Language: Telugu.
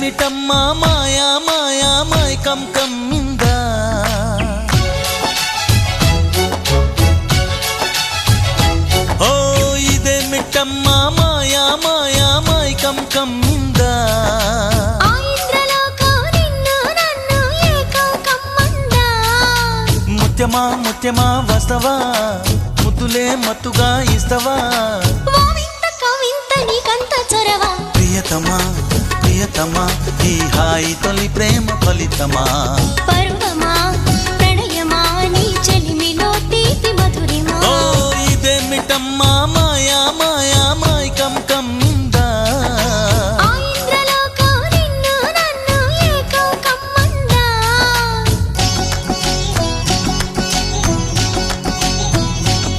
ఇదేమిటమ్మా మాయా మాయా మైకం కమ్మిందా ఓ ఇదేమిటమ్మా మాయా మాయా మైకం కమ్మిందా ముత్యమా ముత్యమా వస్తవా ముద్దులే మత్తుగా ఇస్తవా ప్రియతమా ప్రియతమా ఈ హాయి తొలి ప్రేమ ఫలితమా